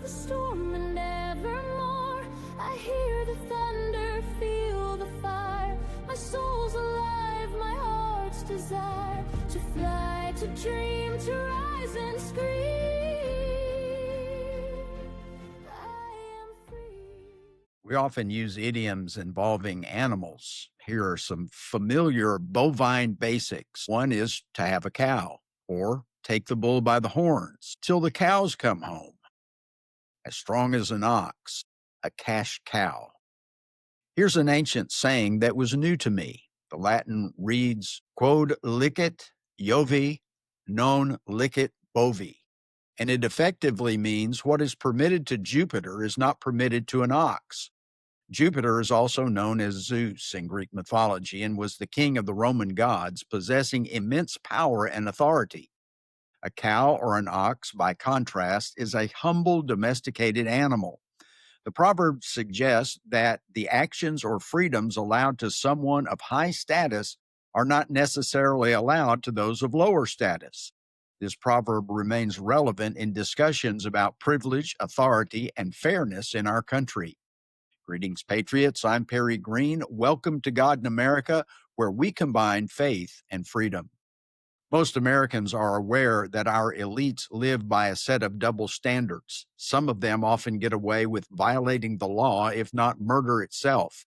the storm and evermore. I hear the thunder, feel the fire. My soul's alive, my heart's desire to fly, to dream, to rise and scream. I am free. We often use idioms involving animals. Here are some familiar bovine basics. One is to have a cow, or take the bull by the horns till the cows come home. As strong as an ox, a cash cow. Here's an ancient saying that was new to me. The Latin reads, quod licet Jovi, non licet bovi. And it effectively means what is permitted to Jupiter is not permitted to an ox. Jupiter is also known as Zeus in Greek mythology and was the king of the Roman gods, possessing immense power and authority. A cow or an ox, by contrast, is a humble domesticated animal. The proverb suggests that the actions or freedoms allowed to someone of high status are not necessarily allowed to those of lower status. This proverb remains relevant in discussions about privilege, authority, and fairness in our country. Greetings, patriots. I'm Perry Green. Welcome to God in America, where we combine faith and freedom. Most Americans are aware that our elites live by a set of double standards. Some of them often get away with violating the law, if not murder itself.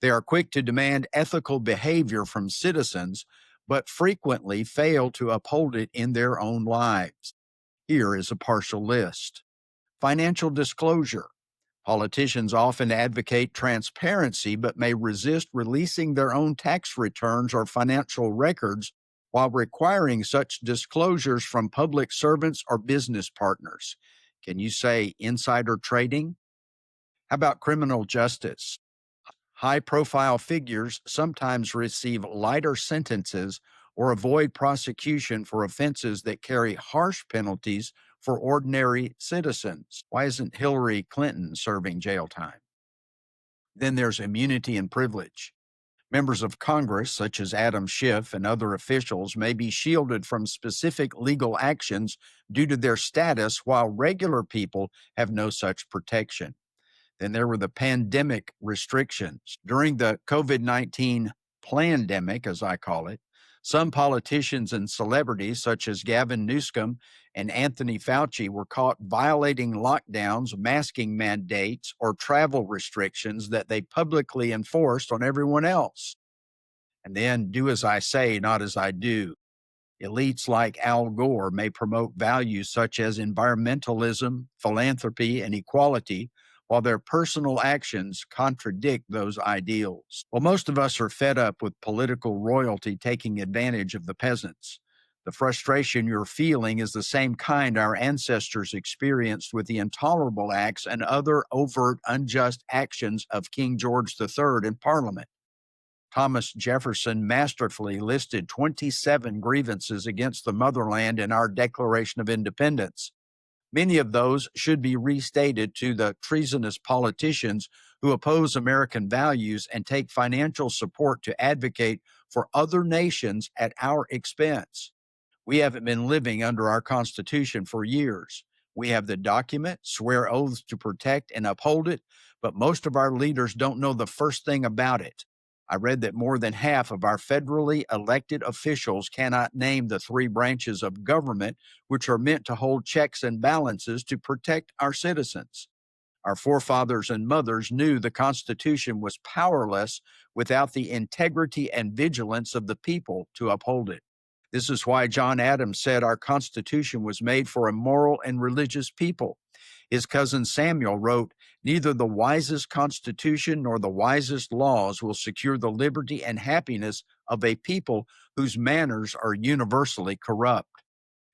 They are quick to demand ethical behavior from citizens, but frequently fail to uphold it in their own lives. Here is a partial list. Financial disclosure. Politicians often advocate transparency, but may resist releasing their own tax returns or financial records while requiring such disclosures from public servants or business partners. Can you say insider trading? How about criminal justice? High-profile figures sometimes receive lighter sentences or avoid prosecution for offenses that carry harsh penalties for ordinary citizens. Why isn't Hillary Clinton serving jail time? Then there's immunity and privilege. Members of Congress, such as Adam Schiff and other officials, may be shielded from specific legal actions due to their status, while regular people have no such protection. Then there were the pandemic restrictions. During the COVID-19 plandemic, as I call it, some politicians and celebrities, such as Gavin Newsom and Anthony Fauci, were caught violating lockdowns, masking mandates, or travel restrictions that they publicly enforced on everyone else. And then do as I say, not as I do. Elites like Al Gore may promote values such as environmentalism, philanthropy, and equality, while their personal actions contradict those ideals. Well, most of us are fed up with political royalty taking advantage of the peasants. The frustration you're feeling is the same kind our ancestors experienced with the intolerable acts and other overt, unjust actions of King George III in Parliament. Thomas Jefferson masterfully listed 27 grievances against the motherland in our Declaration of Independence. Many of those should be restated to the treasonous politicians who oppose American values and take financial support to advocate for other nations at our expense. We haven't been living under our Constitution for years. We have the document, swear oaths to protect and uphold it, but most of our leaders don't know the first thing about it. I read that more than half of our federally elected officials cannot name the three branches of government which are meant to hold checks and balances to protect our citizens. Our forefathers and mothers knew the Constitution was powerless without the integrity and vigilance of the people to uphold it. This is why John Adams said our Constitution was made for a moral and religious people. His cousin Samuel wrote, "Neither the wisest constitution nor the wisest laws will secure the liberty and happiness of a people whose manners are universally corrupt."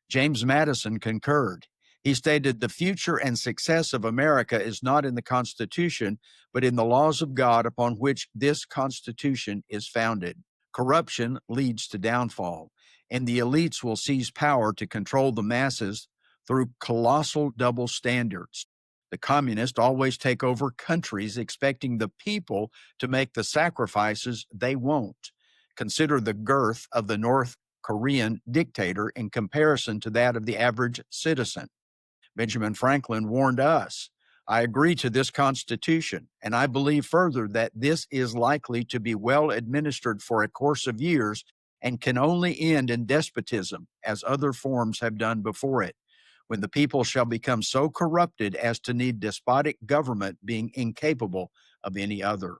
James Madison concurred. He stated, "The future and success of America is not in the Constitution, but in the laws of God upon which this Constitution is founded." Corruption leads to downfall, and the elites will seize power to control the masses through colossal double standards. The communists always take over countries expecting the people to make the sacrifices they won't. Consider the girth of the North Korean dictator in comparison to that of the average citizen. Benjamin Franklin warned us. I agree to this Constitution, and I believe further that this is likely to be well administered for a course of years and can only end in despotism, as other forms have done before it, when the people shall become so corrupted as to need despotic government, being incapable of any other.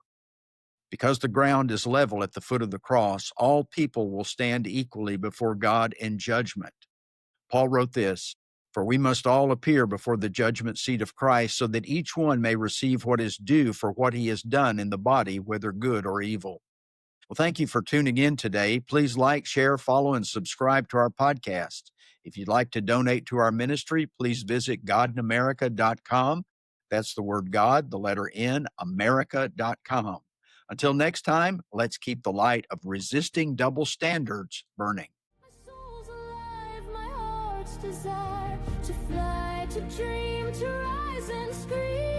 Because the ground is level at the foot of the cross, all people will stand equally before God in judgment. Paul wrote this, "For we must all appear before the judgment seat of Christ, so that each one may receive what is due for what he has done in the body, whether good or evil." Well, thank you for tuning in today. Please like, share, follow, and subscribe to our podcast. If you'd like to donate to our ministry, please visit godinamerica.com. That's the word God, the letter N, America.com. Until next time, let's keep the light of resisting double standards burning. My soul's alive, my heart's desire to fly, to dream, to rise and scream.